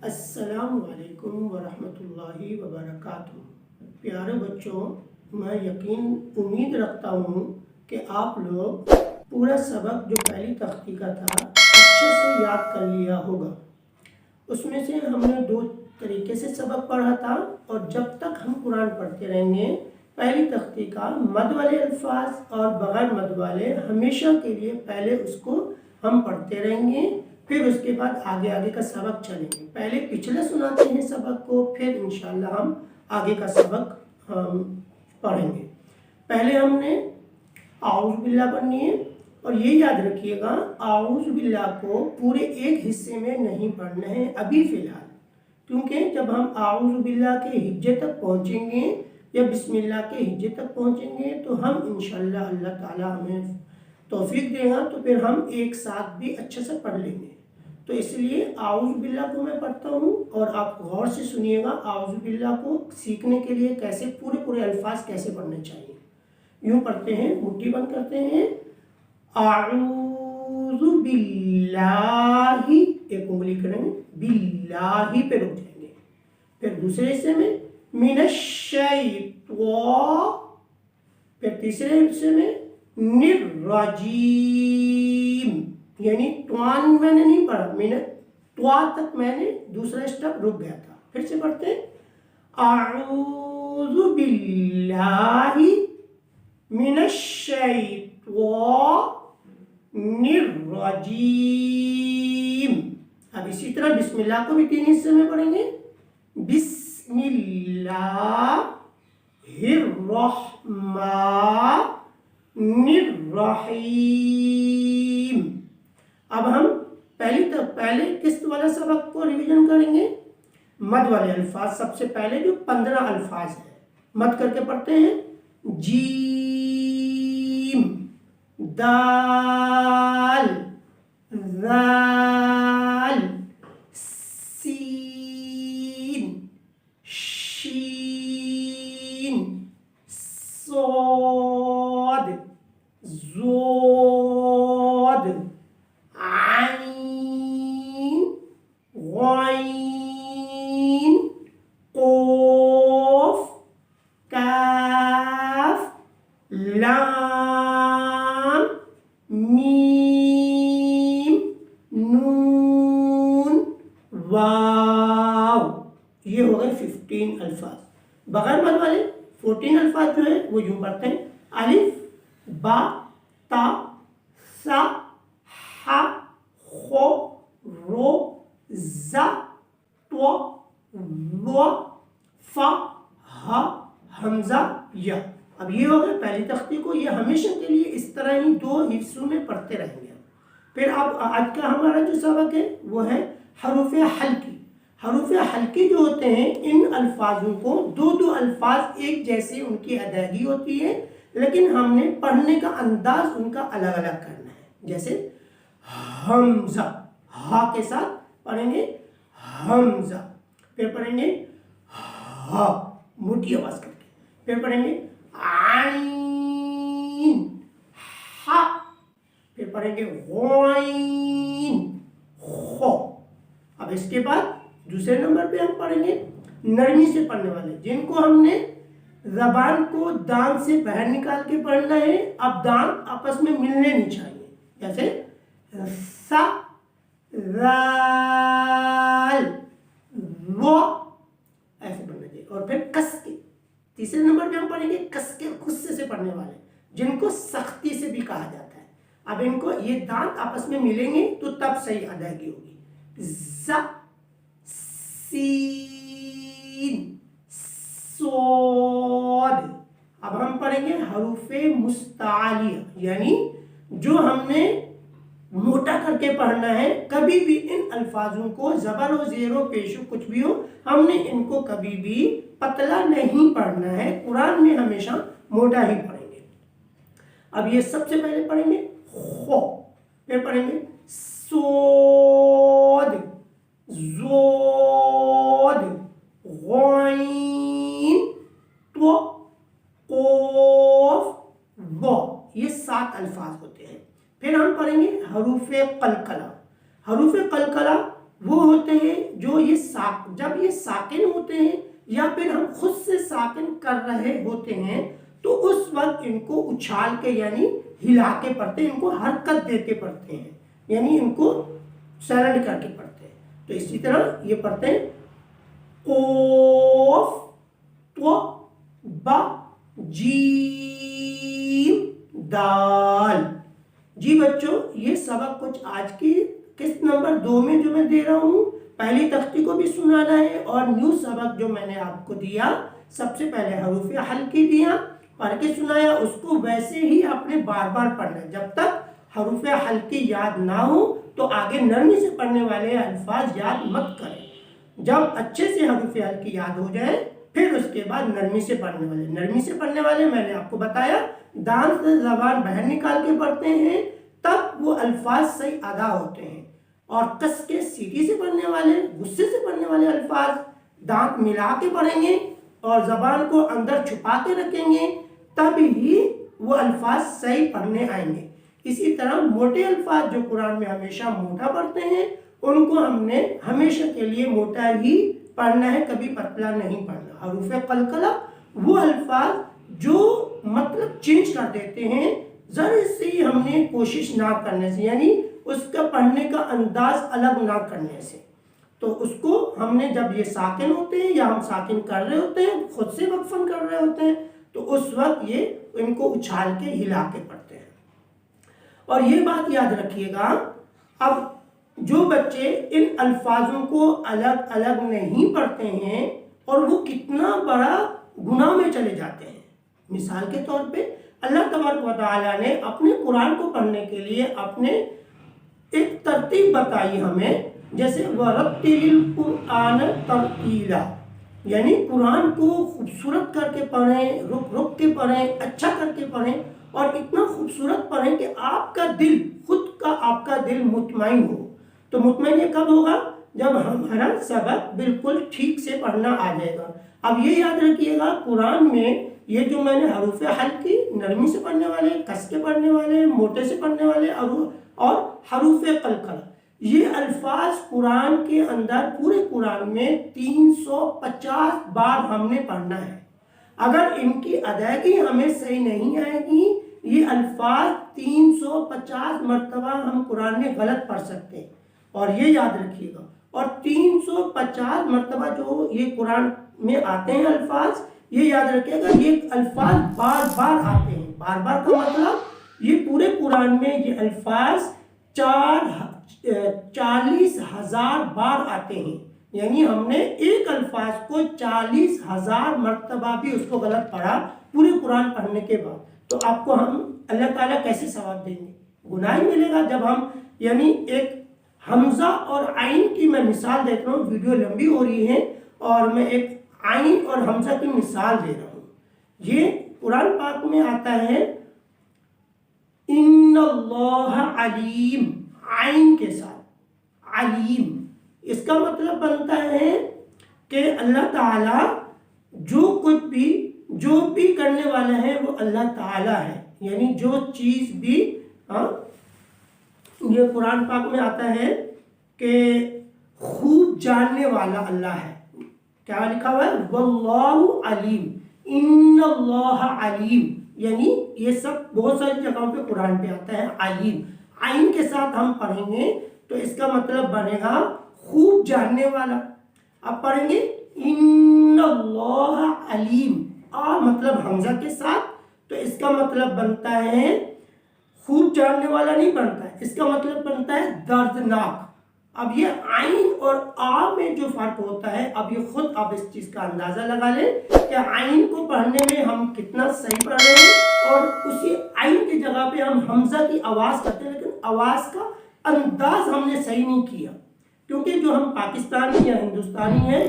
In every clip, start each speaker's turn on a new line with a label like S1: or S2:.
S1: السلام علیکم ورحمۃ اللہ وبرکاتہ۔ پیارے بچوں، میں امید رکھتا ہوں کہ آپ لوگ پورا سبق جو پہلی تختی کا تھا اچھے سے یاد کر لیا ہوگا۔ اس میں سے ہم نے 2 طریقے سے سبق پڑھا تھا، اور جب تک ہم قرآن پڑھتے رہیں گے پہلی تختی کا مد والے الفاظ اور بغیر مد والے ہمیشہ کے لیے پہلے اس کو ہم پڑھتے رہیں گے، پھر اس کے بعد آگے کا سبق چلیں گے۔ پہلے پچھلے سناتے ہیں سبق کو، پھر انشاءاللہ ہم آگے کا سبق پڑھیں گے۔ پہلے ہم نے اعوذ باللہ پڑھنی ہے، اور یہ یاد رکھیے گا اعوذ باللہ کو پورے ایک حصے میں نہیں پڑھنا ہے ابھی فی الحال، کیونکہ جب ہم اعوذ باللہ کے ہجے تک پہنچیں گے یا بسم اللہ کے ہجے تک پہنچیں گے تو ہم انشاءاللہ اللہ تعالیٰ ہمیں توفیق دے گا، تو پھر ہم ایک ساتھ بھی اچھے سے پڑھ لیں گے۔ تو اس لیے اعوذ باللہ کو میں پڑھتا ہوں، اور آپ غور سے سنیے گا اعوذ باللہ کو سیکھنے کے لیے کیسے پورے الفاظ کیسے پڑھنے چاہیے۔ یوں پڑھتے ہیں، مٹھی بند کرتے ہیں، اعوذ باللہ، ایک انگلی کریں گے، باللہ پہ رک جائیں گے، پھر دوسرے حصے میں من الشیطان، پھر تیسرے حصے میں الرجیم، یعنی توان میں نے نہیں پڑھا، توا تک میں نے دوسرا اسٹیپ رک گیا تھا۔ پھر سے پڑھتے ہیں، اعوذ باللہ من الشیطان الرجیم۔ اب اسی طرح بسم اللہ کو بھی 3 حصے میں پڑھیں گے، بسم اللہ الرحمن الرحیم۔ اب ہم پہلے قسط والا سبق کو ریویژن کریں گے۔ مد والے الفاظ سب سے پہلے جو 15 الفاظ ہیں مد کر کے پڑھتے ہیں، جیم، دال، ذال، سین، شین، صاد، ضاد، عین، غین، قاف، کاف، لام، میم، نون، واو۔ یہ ہو گئے 15 الفاظ۔ بغیر مد والے 14 الفاظ جو ہیں وہ یوں پڑھتے ہیں، الف، با، تا، سا، حا، خو، رو، زا، تو، وا، فا، ہا، حمزہ، یا۔ اب یہ ہو گئے پہلی تختی کو، یہ ہمیشہ کے لیے اس طرح ہی 2 حصوں میں پڑھتے رہیں گے۔ پھر اب آج کا ہمارا جو سبق ہے وہ ہے حروف حلقی۔ حروف حلقی جو ہوتے ہیں ان الفاظوں کو 2 الفاظ ایک جیسے ان کی ادائیگی ہوتی ہے، لیکن ہم نے پڑھنے کا انداز ان کا الگ الگ کرنا ہے۔ جیسے حمزہ، ہا کے ساتھ پڑھیں گے حمزہ، پھر پڑھیں گے ہا موٹی آواز کر کے، پھر پڑھیں گے عین، ہا، پھر پڑھیں گے غین، خو۔ اب اس کے بعد دوسرے نمبر پہ ہم پڑھیں گے نرمی سے پڑھنے والے، جن کو ہم نے زبان کو دانت سے باہر نکال کے پڑھنا ہے۔ اب دانت آپس میں ملنے نہیں چاہیے، جیسے سا، زال، و، ایسے پڑھنا چاہیے۔ اور پھر کس کے تیسرے نمبر پہ ہم پڑھیں گے کس کے غصے سے پڑھنے والے، جن کو سختی سے بھی کہا جاتا ہے۔ اب ان کو یہ دانت آپس میں ملیں گے تو تب صحیح ادائیگی ہوگی۔ ز، سین، صاد۔ اب ہم پڑھیں گے حروف مستعلیہ، یعنی جو ہم نے موٹا کر کے پڑھنا ہے۔ کبھی بھی ان الفاظوں کو زبر و زیر و پیش و کچھ بھی ہو، ہم نے ان کو کبھی بھی پتلا نہیں پڑھنا ہے۔ قرآن میں ہمیشہ موٹا ہی پڑھیں گے۔ اب یہ سب سے پہلے پڑھیں گے خو، پھر پڑھیں گے صاد، زود، غین، تو، قوف، و۔ یہ 7 الفاظ ہوتے ہیں۔ پھر ہم پڑھیں گے حروف قلقلہ۔ حروف قلقلہ وہ ہوتے ہیں جو جب یہ ساکن ہوتے ہیں یا پھر ہم خود سے ساکن کر رہے ہوتے ہیں تو اس وقت ان کو اچھال کے یعنی ہلا کے پڑھتے ہیں، ان کو حرکت دے کے پڑھتے ہیں، یعنی ان کو سائلنٹ کر کے پڑھتے ہیں۔ تو اسی طرح یہ پڑھتے ہیں قوف تو با جیم دال۔ جی بچوں، یہ سبق کچھ آج کی قسط نمبر 2 میں جو میں دے رہا ہوں، پہلی تختی کو بھی سنانا ہے اور نیو سبق جو میں نے آپ کو دیا، سب سے پہلے حروف حلقی دیا، پڑھ کے سنایا، اس کو ویسے ہی آپ نے بار بار پڑھنا ہے۔ جب تک حروف حلقی یاد نہ ہو تو آگے نرمی سے پڑھنے والے الفاظ یاد مت کریں۔ جب اچھے سے حروف حلقی یاد ہو جائے پھر اس کے بعد نرمی سے پڑھنے والے میں نے آپ کو بتایا دانت سے زبان باہر نکال کے پڑھتے ہیں، تب وہ الفاظ صحیح ادا ہوتے ہیں۔ اور کس کے سیٹی سے پڑھنے والے، غصے سے پڑھنے والے الفاظ دانت ملا کے پڑھیں گے اور زبان کو اندر چھپا کے رکھیں گے، تب ہی وہ الفاظ صحیح پڑھنے آئیں گے۔ اسی طرح موٹے الفاظ جو قرآن میں ہمیشہ موٹا پڑھتے ہیں، ان کو ہم نے ہمیشہ کے لیے موٹا ہی پڑھنا ہے، کبھی پتلا نہیں پڑھنا۔ حروف قلقلہ وہ الفاظ جو مطلب چینج کر دیتے ہیں ذرا سے ہم نے کوشش نہ کرنے سے، یعنی اس کا پڑھنے کا انداز الگ نہ کرنے سے، تو اس کو ہم نے جب یہ ساکن ہوتے ہیں یا ہم ساکن کر رہے ہوتے ہیں، خود سے وقفن کر رہے ہوتے ہیں، تو اس وقت یہ ان کو اچھال کے ہلا کے پڑھتے ہیں۔ اور یہ بات یاد رکھیے گا، اب جو بچے ان الفاظوں کو الگ الگ نہیں پڑھتے ہیں اور وہ کتنا بڑا گناہ میں چلے جاتے ہیں۔ مثال کے طور پہ اللہ تبارک و تعالیٰ نے اپنے قرآن کو پڑھنے کے لیے اپنے ایک ترتیب بتائی ہمیں، جیسے وَرَتِّلِ الْقُرْآنَ تَرْتِیلًا، یعنی قرآن کو خوبصورت کر کے پڑھیں، رک رک کے پڑھیں، اچھا کر کے پڑھیں، اور اتنا خوبصورت پڑھیں کہ آپ کا دل آپ کا دل مطمئن ہو۔ تو مطمئن یہ کب ہوگا؟ جب ہمارا سبق بالکل ٹھیک سے پڑھنا آ جائے گا۔ اب یہ یاد رکھیے گا، قرآن میں یہ جو میں نے حروف حلقی نرمی سے پڑھنے والے، کس کے پڑھنے والے، موٹے سے پڑھنے والے اور حروف قلقلہ، یہ الفاظ قرآن کے اندر پورے قرآن میں 350 بار ہم نے پڑھنا ہے۔ اگر ان کی ادائیگی ہمیں صحیح نہیں آئے گی، یہ الفاظ 350 مرتبہ ہم قرآن میں غلط پڑھ سکتے ہیں، اور یہ یاد رکھیے گا۔ اور 350 مرتبہ جو یہ قرآن میں آتے ہیں الفاظ، یہ یاد رکھیے گا، یہ الفاظ بار بار آتے ہیں۔ بار بار کا مطلب یہ پورے قرآن میں یہ الفاظ 40,000 بار آتے ہیں، یعنی ہم نے ایک الفاظ کو 40,000 مرتبہ بھی اس کو غلط پڑھا پورے قرآن پڑھنے کے بعد، تو آپ کو ہم اللہ تعالیٰ کیسے ثواب دیں گے؟ گناہ ہی ملے گا۔ جب ہم یعنی ایک حمزہ اور عین کی میں مثال دیتا ہوں، ویڈیو لمبی ہو رہی ہے اور میں ایک عین اور حمزہ کی مثال دے رہا ہوں۔ یہ قرآن پاک میں آتا ہے ان اللہ علیم، عین کے ساتھ علیم، اس کا مطلب بنتا ہے کہ اللہ تعالیٰ جو بھی کرنے والا ہے وہ اللہ تعالیٰ ہے، یعنی جو چیز بھی یہ قرآن پاک میں آتا ہے کہ خوب جاننے والا اللہ ہے۔ کیا لکھا ہوا ہے؟ واللہ علیم، ان اللہ علیم، یعنی یہ سب بہت ساری جگہوں پہ قرآن پہ آتا ہے علیم۔ عین کے ساتھ ہم پڑھیں گے تو اس کا مطلب بنے گا خوب جاننے والا۔ اب پڑھیں گے ان اللہ علیم، مطلب حمزہ کے ساتھ، تو اس کا مطلب بنتا ہے خوب جاننے والا نہیں بنتا ہے، اس کا مطلب بنتا ہے دردناک۔ اب یہ عین اور میں جو فرق ہوتا ہے، اب یہ خود آپ اس چیز کا اندازہ لگا لیں کہ عین کو پڑھنے میں ہم کتنا صحیح پڑھ رہے ہیں، اور اسی عین کی جگہ پہ ہم حمزہ کی آواز کرتے ہیں، لیکن آواز کا انداز ہم نے صحیح نہیں کیا، کیونکہ جو ہم پاکستانی یا ہندوستانی ہیں،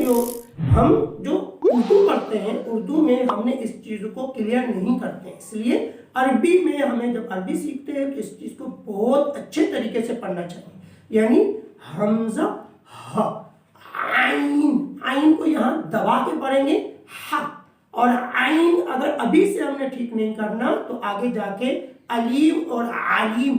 S1: ہم جو اردو پڑھتے ہیں، اردو میں ہم نے اس چیز کو کلیئر نہیں کرتے ہیں، اس لیے عربی میں ہمیں جب عربی سیکھتے ہیں تو اس چیز کو بہت اچھے طریقے سے پڑھنا چاہیے، یعنی حمزہ عین کو یہاں دبا کے پڑھیں گے اور عین اگر ابھی سے ہم نے ٹھیک نہیں کرنا تو آگے جا کے علیم اور علیم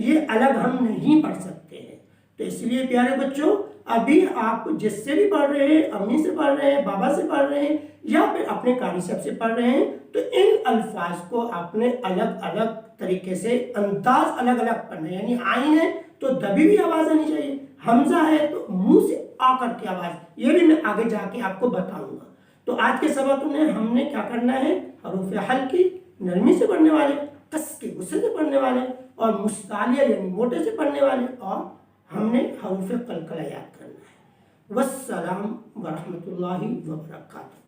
S1: یہ الگ ہم نہیں پڑھ سکتے ہیں۔ تو اس لیے پیارے بچوں، ابھی آپ جس سے بھی پڑھ رہے ہیں، امی سے پڑھ رہے ہیں، بابا سے پڑھ رہے ہیں یا پھر اپنے قاری صاحب سے پڑھ رہے ہیں، تو ان الفاظ کو آپ نے الگ الگ طریقے سے انداز الگ الگ پڑھنا ہے. یعنی عین ہے تو دبی ہوئی آواز آنی چاہیے، حمزہ ہے تو منہ سے آ کر کے آواز. یہ بھی میں آگے جا کے آپ کو بتاؤں گا. تو آج کے سبق میں ہم نے کیا کرنا ہے، حروف حلقی نرمی سے پڑھنے والے، کس کے غصے سے پڑھنے والے، اور مستعلیہ یعنی موٹے سے پڑھنے والے، اور ہم نے حروف قلقلہ یاد کرنا ہے. والسلام ورحمۃ اللہ وبرکاتہ.